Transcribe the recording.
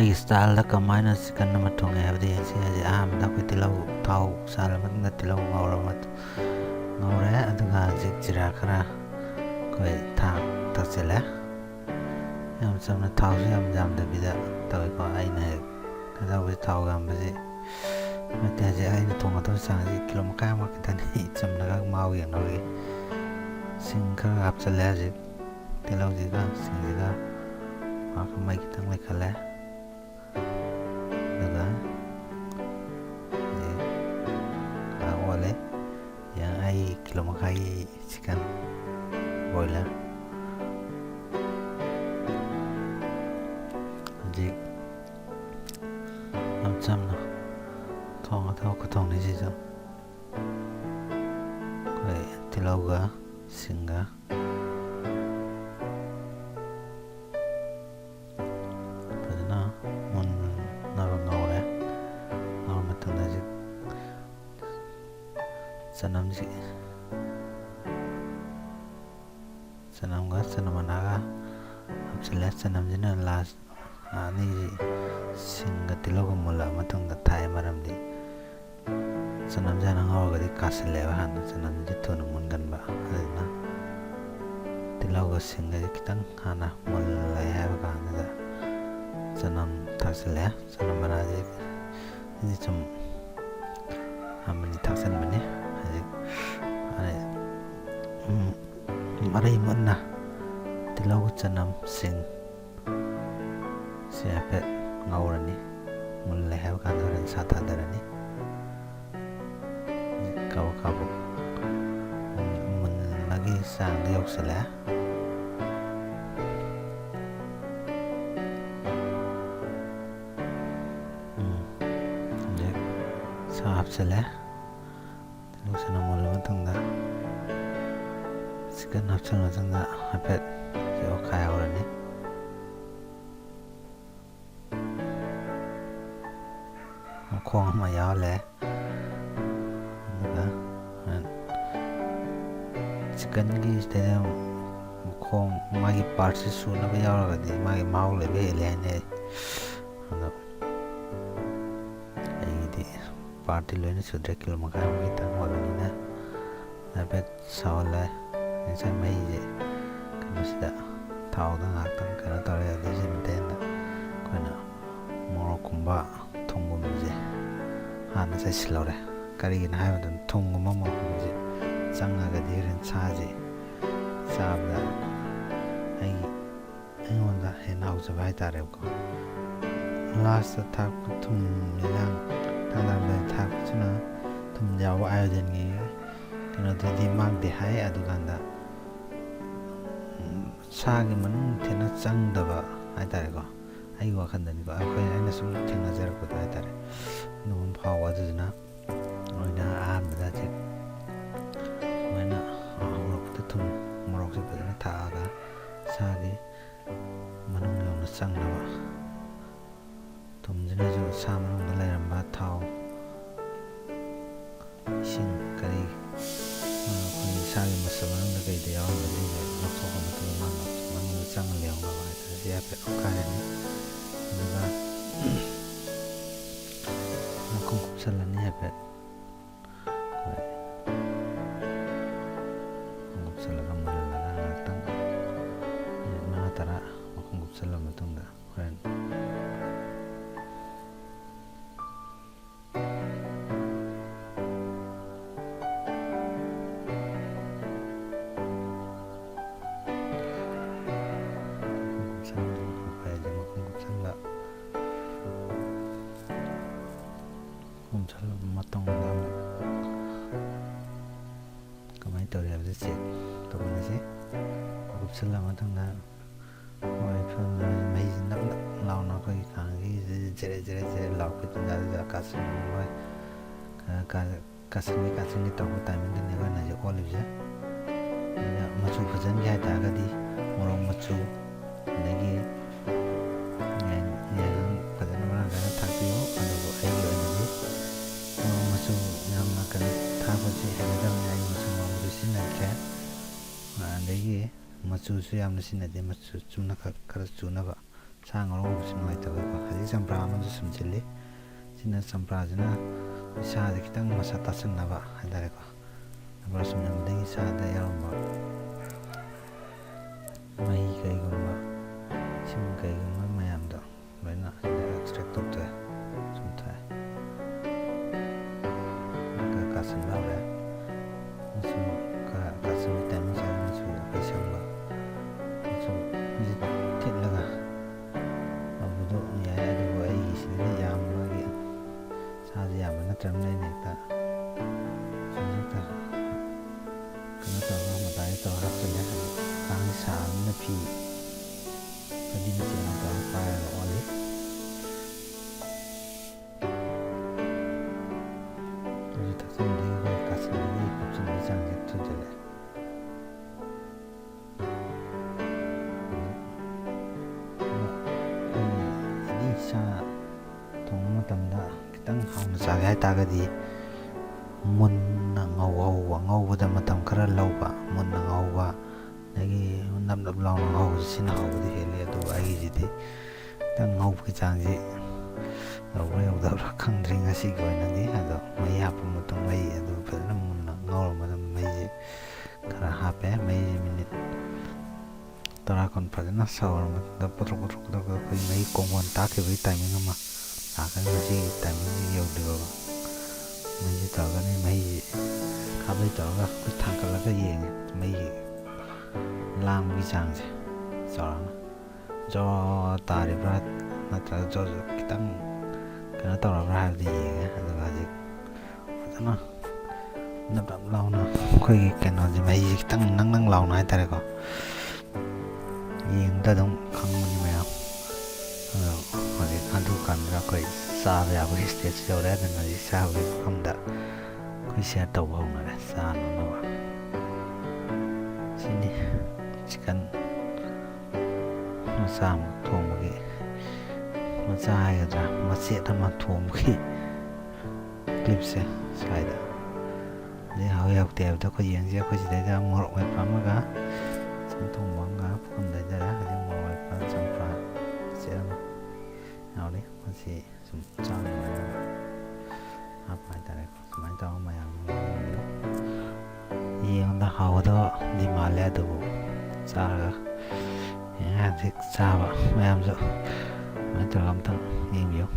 ꯑꯩꯒꯤ ꯁ꯭ꯇꯥꯏꯜꯗ ꯀꯃꯥꯏꯅ ꯆꯤꯀꯟ ꯑꯃ ꯊꯣꯡꯉꯦ ꯍꯥꯏꯕꯗꯤ ꯌꯦꯡꯁꯤ ꯑꯍꯥꯟꯕꯗ ꯑꯩꯈꯣꯏ ꯇꯤꯜꯍꯧ ꯊꯥꯎ ꯁꯥꯍꯜꯂ ꯃꯇꯨꯡꯗ ꯇꯤꯜꯍꯧ ꯉꯧꯔꯦ ꯑꯗꯨꯒ ꯍꯧꯖꯤꯛ ꯖꯤꯔꯥ ꯈꯔ ꯑꯩꯈꯣꯏ ꯊꯥꯛꯆꯤꯜꯂꯦ ꯌꯥꯝ ꯆꯝꯅ ꯊꯥꯎꯁꯨ ꯌꯥꯝ ꯌꯥꯝꯗꯕꯤꯗ ꯇꯧꯋꯦꯀꯣ ꯑꯩꯅ ꯍꯦꯛ ꯀꯩꯗꯧꯕꯁꯤ ꯊꯥꯎ ꯌꯥꯝꯕꯁꯤ ꯅꯠꯇꯦ ꯍꯧꯖꯤꯛ ꯑꯩꯅ ꯊꯣꯡꯒꯗꯕ ꯆꯥꯡꯁꯤ ꯀꯤꯂꯣ ꯃꯈꯥꯏ ꯑꯃ ꯈꯤꯇꯪꯅꯤ ꯆꯝꯅꯒ ꯃꯍꯥꯎ ꯌꯦꯡꯅꯕꯒꯤ ꯁꯤꯡ ꯈꯔ ꯍꯥꯞꯆꯤꯜꯂꯦ ꯍꯧꯖꯤꯛ ꯇꯤꯜꯍꯧꯁꯤꯒ ꯁꯤꯡꯁꯤꯒ ꯃꯩ ꯈꯤꯇꯪ ꯂꯩꯈꯠꯂꯦ ꯑꯗꯨꯒ ꯍꯧꯖꯤꯛ ꯑꯣꯜꯂꯦ ꯑꯩ ꯀꯤꯂꯣ ꯃꯈꯥꯏꯒꯤ ꯆꯤꯀꯟ ꯕꯣꯏꯂꯔ ꯍꯧꯖꯤꯛ ꯌꯥꯝ ꯆꯝꯅ ꯊꯣꯡꯒꯗꯕ ꯈꯨꯊꯣꯡꯅꯤꯁꯤꯁꯨ ꯑꯩꯈꯣꯏ ꯇꯤꯜꯍꯧꯒ ꯁꯤꯡꯒ ꯐꯖꯅ ꯃꯨꯟꯅꯕ ꯉꯧꯔꯦ ꯉꯧꯔ ꯃꯇꯨꯡꯗ ꯍꯧꯖꯤꯛ ꯆꯅꯝꯒ ꯆꯅꯝ ꯃꯅꯥꯒ ꯍꯥꯞꯆꯤꯜꯂꯦ ꯆꯅꯝꯁꯤꯅ ꯂꯥꯁ ꯑꯅꯤꯁꯤ ꯁꯤꯡꯒ ꯇꯤꯜꯍꯧꯒ ꯃꯨꯜꯂꯕ ꯃꯇꯨꯡꯗ ꯊꯥꯛꯑꯦ ꯃꯔꯝꯗꯤ ꯆꯅꯝꯁꯦ ꯍꯥꯟꯅ ꯉꯧꯔꯒꯗꯤ ꯀꯥꯁꯤꯜꯂꯦꯕ ꯍꯥꯟꯅ ꯆꯅꯝꯁꯦ ꯊꯨꯅ ꯃꯨꯟꯒꯟꯕ ꯑꯗꯨꯅ ꯇꯤꯜꯍꯧꯒ ꯁꯤꯡꯒꯁꯦ ꯈꯤꯇꯪ ꯍꯥꯟꯅ ꯃꯨꯜꯂꯦ ꯍꯥꯏꯕ ꯀꯥꯟꯗꯨꯗ ꯆꯅꯝ ꯊꯥꯛꯆꯤꯜꯂꯦ ꯆꯅꯝ ꯃꯅꯥꯁꯦ ꯁꯤꯗꯤ ꯁꯨꯝ ꯑꯃꯅꯤ ꯊꯥꯛꯆꯤꯟꯕꯅꯤ ꯍꯧꯖꯤꯛ ꯃꯔꯩ ꯃꯨꯟꯅ ꯇꯤꯜꯍꯧ ꯆꯅꯝ ꯁꯤꯡ ꯁꯤ ꯍꯥꯏꯐꯦꯠ ꯉꯧꯔꯅꯤ ꯃꯨꯜꯂꯦ ꯍꯥꯏꯕ ꯀꯥꯟꯗ ꯍꯣꯔꯦꯟ ꯁꯥ ꯊꯥꯗꯔꯅꯤ ꯀꯥꯕꯛ ꯃꯨꯟꯕꯒꯤ ꯆꯥꯡꯗ ꯌꯧꯁꯤꯜꯂꯛꯑꯦ ꯍꯧꯖꯤक ꯁꯥ ꯍꯥꯞꯆꯤꯜꯂꯦ ꯇꯤꯜꯍꯧ ꯆꯅꯝ ꯃꯨꯜꯂ ꯃꯇꯨꯡꯗ ꯆꯤꯀꯟ ꯍꯥꯞꯆꯤꯜꯂ ꯃꯇꯨꯡꯗ ꯍꯥꯏꯐꯦꯠ ꯑꯣꯠꯈꯥꯏꯍꯧꯔꯅꯤ ꯃꯈꯣꯡ ꯑꯃ ꯌꯥꯎꯍꯜꯂꯦ ꯑꯗꯨꯒ ꯆꯤꯀꯟꯒꯤ ꯁꯤꯗ ꯃꯈꯣꯡ ꯃꯥꯒꯤ ꯄꯥꯔꯠꯁꯤ ꯁꯨꯅꯕ ꯌꯥꯎꯔꯒꯗꯤ ꯃꯥꯒꯤ ꯃꯍꯥꯎ ꯂꯩꯕ ꯍꯦꯜꯂꯦ ꯍꯥꯏꯅꯩ ꯑꯗꯣ ꯑꯩꯒꯤꯗꯤ ꯄꯥꯔꯠꯇꯤ ꯂꯣꯏꯅ ꯁꯨꯗ꯭ꯔꯦ ꯀꯤꯂꯣ ꯃꯈꯥꯏꯃꯨꯛ ꯈꯤꯇꯪ ꯑꯣꯏꯕꯅꯤꯅ ꯍꯥꯏꯐꯦꯠ ꯁꯧꯍꯜꯂꯦ ꯉꯁꯥꯏ ꯃꯩꯁꯦ ꯀꯩꯅꯣꯁꯤꯗ ꯊꯥꯎꯗ ꯉꯥꯏꯍꯥꯛꯇꯪ ꯀꯩꯅꯣ ꯇꯧꯔꯦ ꯑꯗꯩ ꯃꯇꯦꯡꯗ ꯑꯩꯈꯣꯏꯅ ꯃꯣꯔꯣꯛꯀꯨꯝꯕ ꯊꯨꯝꯒꯨꯝꯕꯁꯦ ꯍꯥꯟꯅ ꯆꯥꯏꯁꯤꯜꯍꯧꯔꯦ ꯀꯔꯤꯒꯤꯅꯣ ꯍꯥꯏꯕ ꯃꯇꯝꯗ ꯊꯨꯝꯒꯨꯝꯕ ꯃꯣꯔꯣꯛꯀꯨꯝꯕꯁꯦ ꯆꯪꯉꯒꯗꯤ ꯍꯣꯔꯦꯟ ꯁꯥꯁꯦ ꯆꯥꯕꯗ ꯑꯩꯉꯣꯟꯗ ꯍꯦꯟꯅ ꯍꯥꯎꯖꯕ ꯍꯥꯏꯇꯥꯔꯦꯀꯣ ꯂꯥꯁꯇ ꯊꯥꯛꯄ ꯊꯨꯝ ꯌꯦꯟꯖꯥꯡ ꯊꯥꯡꯗꯥꯔꯝꯗꯥꯏꯗ ꯊꯥꯛꯄꯁꯤꯅ ꯊꯨꯝ ꯌꯥꯎꯕ ꯑꯥꯏꯑꯣꯗꯤꯟꯒꯤ ꯀꯩꯅꯣꯗꯨꯗꯤ ꯃꯥꯡꯗꯦ ꯍꯥꯏ ꯑꯗꯨꯀꯥꯟꯗ ꯁꯥꯒꯤ ꯃꯅꯨꯡ ꯊꯦꯟꯅ ꯆꯪꯗꯕ ꯍꯥꯏꯇꯥꯔꯦꯀꯣ ꯑꯩꯒꯤ ꯋꯥꯈꯜꯗꯅꯤꯀꯣ ꯑꯩꯅ ꯁꯨꯝ ꯊꯦꯡꯅꯖꯔꯛꯄꯗꯣ ꯍꯥꯏꯇꯥꯔꯦ ꯑꯗꯨꯒꯨꯝꯕ ꯐꯥꯎꯕ ꯑꯗꯨꯗꯨꯅ ꯑꯣꯏꯅ ꯑꯍꯥꯟꯕꯗ ꯍꯧꯖꯤꯛ ꯁꯨꯃꯥꯏꯅ ꯍꯧꯔꯛꯄꯗ ꯊꯨꯝ ꯃꯣꯔꯣꯛꯁꯦ ꯐꯖꯅ ꯊꯥꯛꯑꯒ ꯁꯥꯒꯤ ꯃꯅꯨꯡ ꯌꯧꯅ ꯆꯪꯅꯕ ꯊꯨꯝꯁꯤꯅꯁꯨ ꯁꯥ ꯃꯅꯨꯡꯗ ꯂꯩꯔꯝꯕ ꯊꯥꯎ ꯏꯁꯤꯡ ꯀꯔꯤ ꯑꯩꯈꯣꯏꯒꯤ ꯁꯥꯒꯤ ꯃꯁꯜ ꯃꯅꯨꯡꯗ ꯀꯩꯗ ꯌꯥꯎꯔꯝꯕꯁꯤꯡꯁꯦ ꯂꯧꯊꯣꯛꯑ ꯃꯇꯨꯡꯗ ꯃꯅꯨꯡꯗ ꯆꯪꯉ ꯂꯩꯍꯧꯅꯕ ꯍꯥꯏꯇꯥꯔꯦ ꯁꯤ ꯍꯥꯏꯐꯦꯠ ꯑꯣꯠꯈꯥꯏꯔꯅꯤ ꯑꯗꯨꯒ ꯃꯈꯨꯝ ꯀꯨꯞꯁꯜꯂꯅꯤ ꯍꯥꯏꯐꯦꯠ ꯀꯨꯞꯁꯜꯂꯒ ꯃꯨꯜꯍꯜꯂꯒ ꯉꯥꯏꯍꯥꯛꯇꯪ ꯃꯤꯅꯤꯠ 5-10 ꯃꯈꯨꯝ ꯀꯨꯞꯁꯜꯂ ꯃꯇꯨꯡꯗ ꯍꯣꯔꯦꯟ ꯀꯨꯞꯁꯜꯂꯕ ꯃꯇꯨꯡꯗ ꯑꯃꯨꯛ ꯀꯃꯥꯏꯅ ꯇꯧꯔꯤ ꯍꯥꯏꯕꯗꯨ ꯆꯦꯛ ꯇꯧꯅꯁꯤ ꯀꯨꯞꯁꯜꯂ ꯃꯇꯨꯡꯗ ꯃꯍꯤꯁꯤ ꯅꯞ ꯅꯞ ꯂꯥꯎꯅ ꯑꯩꯈꯣꯏꯒꯤ ꯈꯥꯡꯒꯤ ꯖꯦꯔꯦ ꯂꯥꯎꯔꯛꯄ ꯇꯥꯟꯖꯥꯗꯨꯗ ꯀꯥꯁꯤꯟꯒꯤ ꯇꯧꯔꯛꯄ ꯇꯥꯏꯃꯤꯡꯗꯅꯤ ꯑꯩꯈꯣꯏꯅ ꯍꯧꯖꯤꯛ ꯑꯣꯜꯂꯤꯕꯁꯦ ꯑꯗꯨꯅ ꯃꯆꯨ ꯐꯖꯍꯟꯒꯦ ꯍꯥꯏꯇꯥꯔꯒꯗꯤ ꯃꯣꯔꯣꯛ ꯃꯆꯨ ꯑꯗꯒꯤ ꯌꯥꯏꯉꯪ ꯐꯖꯅ ꯃꯔꯥꯡ ꯀꯥꯏꯅ ꯊꯥꯛꯄꯤꯌꯨ ꯑꯗꯨꯕꯨ ꯑꯩꯒꯤ ꯑꯣꯏꯅꯗꯤ ꯃꯣꯔꯣꯛ ꯃꯆꯨ ꯌꯥꯝꯅ ꯀꯩꯅꯣ ꯊꯥꯛꯄꯁꯤ ꯍꯩꯅꯗꯕꯅꯤ ꯑꯩ ꯃꯣꯔꯣꯛ ꯃꯆꯨ ꯁꯤꯖꯤꯟꯅꯗ꯭ꯔꯦ ꯑꯗꯒꯤ ꯃꯆꯨꯁꯨ ꯌꯥꯝꯅ ꯁꯤꯖꯤꯟꯅꯗꯦ ꯃꯆꯨ ꯆꯨꯝꯅ ꯈꯔ ꯆꯨꯅꯕ ꯁꯥ ꯉꯧꯔꯒꯁꯨ ꯅꯨꯡꯉꯥꯏꯇꯕꯀꯣ ꯍꯧꯖꯤꯛ ꯃꯊꯛꯀꯤ ꯆꯝꯄ꯭ꯔꯥ ꯑꯃꯁꯨ ꯁꯨꯝꯖꯤꯜꯂꯤ ꯁꯤꯅ ꯆꯝꯄ꯭ꯔꯥꯁꯤꯅ ꯏꯁꯥꯗ ꯈꯤꯇꯪ ꯃꯁꯥ ꯇꯥꯁꯟꯅꯕ ꯍꯥꯏꯇꯥꯔꯦꯀꯣ ꯑꯗꯨꯒ ꯁꯨꯝꯖꯤꯟꯕꯗꯒꯤ ꯏꯁꯥꯗ ꯌꯥꯎꯔꯝꯕ ꯃꯍꯤ ꯀꯩꯒꯨꯝꯕ ꯏꯁꯤꯡ ꯀꯩꯒꯨꯝꯕ ꯃꯌꯥꯝꯗꯣ ꯂꯣꯏꯅ ꯑꯦꯛꯁꯇ꯭ꯔꯦꯛ ꯇꯧꯊꯣꯛꯑꯦ ꯆꯨꯝꯊꯣꯛꯑꯦ ꯀꯥꯁꯟꯕ ꯍꯧꯔꯦ ꯃꯆꯨ ꯀꯥꯁꯟꯕ ꯇꯥꯏꯃꯤꯡꯁꯤꯗ ꯃꯆꯨ ꯑꯩꯈꯣꯏ ꯁꯪꯕ ꯃꯆꯨ ꯍꯧꯖꯤꯛ ꯊꯤꯠꯂꯒ ꯇꯧꯕꯗꯣ ꯌꯥꯏ ꯑꯗꯨꯕꯨ ꯑꯩꯒꯤꯁꯤꯗꯤ ꯌꯥꯝꯕꯒꯤ ꯁꯥꯁꯤ ꯌꯥꯝꯕ ꯅꯠꯇ꯭ꯔꯕꯅꯤꯅ ꯑꯩꯅ ꯍꯦꯛꯇ ꯀꯩꯅꯣ ꯇꯧꯔꯒ ꯃꯇꯥꯏꯗ ꯇꯧꯔꯒ ꯍꯥꯞꯆꯤꯜꯂꯦ ꯀꯥꯡꯁꯤ ꯁꯥꯕꯅꯤꯅ ꯐꯤ ꯐꯗꯤꯅ ꯆꯦꯡ ꯇꯧꯔꯒ ꯄꯥꯏꯔꯒ ꯑꯣꯜꯂꯤ ꯍꯧꯖꯤꯛ ꯊꯛꯆꯤꯟꯕꯗꯒꯤ ꯑꯩꯈꯣꯏ ꯀꯥꯁꯟꯕꯒꯤ ꯀꯨꯞꯁꯤꯟꯕꯒꯤ ꯆꯥꯡꯁꯦ ꯊꯨꯖꯜꯂꯦ ꯑꯦꯅꯤ ꯁꯥ ꯊꯣꯡꯕ ꯃꯇꯝꯗ ꯈꯤꯇꯪ ꯍꯥꯎꯅ ꯆꯥꯒꯦ ꯍꯥꯏꯇꯥꯔꯒꯗꯤ ꯃꯨꯟꯅ ꯉꯧꯕꯗ ꯃꯇꯝ ꯈꯔ ꯂꯧꯕ ꯃꯨꯟꯅ ꯉꯧꯕ ꯑꯗꯒꯤ ꯅꯞ ꯅꯞ ꯂꯥꯎꯅ ꯉꯧꯕꯁꯤ ꯁꯤꯅ ꯍꯥꯎꯕꯗꯤ ꯍꯦꯜꯂꯤ ꯑꯗꯨꯒ ꯑꯩꯒꯤꯁꯤꯗꯤ ꯈꯤꯇꯪ ꯉꯧꯕꯒꯤ ꯆꯥꯡꯁꯤ ꯌꯧꯕ꯭ꯔꯥ ꯌꯧꯗꯕ꯭ꯔꯥ ꯈꯪꯗ꯭ꯔꯤ ꯉꯁꯤꯒꯤ ꯑꯣꯏꯅꯗꯤ ꯑꯗꯣ ꯃꯍꯤ ꯍꯥꯞꯄ ꯃꯇꯨꯡ ꯃꯍꯤ ꯑꯗꯨ ꯐꯖꯅ ꯃꯨꯟꯅ ꯉꯧꯔ ꯃꯇꯨꯡ ꯃꯍꯤꯁꯤ ꯈꯔ ꯍꯥꯞꯄꯦ ꯃꯍꯤꯁꯤ ꯃꯤꯅꯤꯠ 10 ꯀꯨꯟ ꯐꯖꯅ ꯁꯧꯔ ꯃꯇꯨꯡꯗ ꯄꯨꯊꯣꯛ ꯑꯩꯈꯣꯏ ꯃꯍꯤ ꯀꯣꯡꯒꯣꯟ ꯇꯥꯈꯤꯕꯒꯤ ꯇꯥꯏꯃꯤꯡ ꯑꯃ ꯂꯥꯛꯀꯅꯤ ꯃꯁꯤꯒꯤ ꯇꯥꯏꯃꯤꯡꯁꯤ ꯌꯧꯗ꯭ꯔꯤꯕ ꯃꯍꯤꯁꯤ ꯇꯧꯔꯒꯅꯤ ꯃꯍꯤꯁꯤ ꯈꯥꯕꯩ ꯇꯧꯔꯒ ꯑꯩꯈꯣꯏ ꯊꯥꯡꯀꯠꯂꯒ ꯌꯦꯡꯉꯦ ꯃꯍꯤ ꯂꯥꯡꯕꯒꯤ ꯆꯥꯡꯁꯦ ꯆꯥꯎꯔꯥꯛꯅ ꯖꯣ ꯇꯥꯔꯤꯕ꯭ꯔꯥ ꯅꯠꯇ꯭ꯔꯒ ꯖꯣ ꯈꯤꯇꯪ ꯀꯩꯅꯣ ꯇꯧꯔꯕ꯭ꯔꯥ ꯍꯥꯏꯕꯗꯤ ꯌꯦꯡꯉꯦ ꯑꯗꯨꯒ ꯍꯧꯖꯤꯛ ꯐꯖꯅ ꯅꯞ ꯅꯞ ꯂꯥꯎꯅ ꯑꯩꯈꯣꯏꯒꯤ ꯀꯩꯅꯣꯁꯦ ꯃꯍꯤꯁꯦ ꯈꯤꯇꯪ ꯅꯪ ꯂꯥꯎꯅ ꯍꯥꯏꯇꯥꯔꯦꯀꯣ ꯌꯦꯡꯕꯗ ꯑꯗꯨꯝ ꯈꯪꯕꯅꯤ ꯃꯌꯥꯝ ꯑꯗꯣ ꯍꯧꯖꯤꯛ ꯑꯗꯨ ꯀꯥꯟꯗꯨꯗ ꯑꯩꯈꯣꯏ ꯆꯥꯕ ꯌꯥꯕꯒꯤ ꯁ꯭ꯇꯦꯖ ꯌꯧꯔꯦ ꯑꯗꯨꯅ ꯍꯧꯖꯤꯛ ꯆꯥꯕꯒꯤ ꯃꯐꯝꯗ ꯑꯩꯈꯣꯏ ꯁꯤꯌꯔ ꯇꯧꯕ ꯍꯧꯅꯔꯦ ꯆꯥꯅꯅꯕ ꯁꯤꯅꯤ ꯆꯤꯀꯟ ꯃꯆꯥ ꯑꯃ ꯊꯣꯡꯕꯒꯤ ꯃꯆꯥ ꯍꯥꯏꯒꯗ꯭ꯔꯥ ꯃꯆꯦꯠ ꯑꯃ ꯊꯣꯡꯕꯒꯤ ꯀ꯭ꯂꯤꯞꯁꯦ ꯁ꯭ꯋꯥꯏꯗ ꯑꯗꯩ ꯍꯥꯎꯏ ꯍꯥꯎꯇꯦ ꯍꯥꯏꯕꯗꯣ ꯑꯩꯈꯣꯏ ꯌꯦꯡꯁꯤ ꯑꯩꯈꯣꯏ ꯁꯤꯗꯩꯗ ꯃꯣꯔꯣꯛ ꯃꯦꯠꯄ ꯑꯃꯒ ꯆꯤꯀꯟ ꯊꯣꯡꯕ ꯑꯃꯒ ꯄꯨꯈꯝ ꯂꯩꯖꯔꯦ ꯍꯧꯖꯤꯛ ꯃꯣꯔꯣꯛ ꯃꯦꯠꯄ ꯆꯝꯄ꯭ꯔꯥ ꯃꯆꯦꯠ ꯑꯃ ꯌꯥꯎꯔꯤ ꯃꯁꯤ ꯁꯨꯝ ꯆꯥꯡ ꯅꯥꯏꯅꯕ ꯍꯥꯞꯄ ꯍꯥꯏꯇꯥꯔꯦꯀꯣ ꯁꯨꯃꯥꯏꯅ ꯇꯧꯔꯒ ꯃꯌꯥꯝ ꯌꯦꯡꯕꯗ ꯍꯥꯎꯒꯗꯕꯗꯤ ꯃꯥꯜꯂꯦ ꯑꯗꯨꯕꯨ ꯆꯥꯔꯒ ꯍꯧꯖꯤꯛ ꯆꯥꯕ ꯃꯌꯥꯝꯁꯨ ꯑꯗꯨꯃꯥꯏꯅ ꯇꯧꯔꯒ ꯑꯝꯇꯪ ꯌꯦꯡꯕꯤꯌꯨ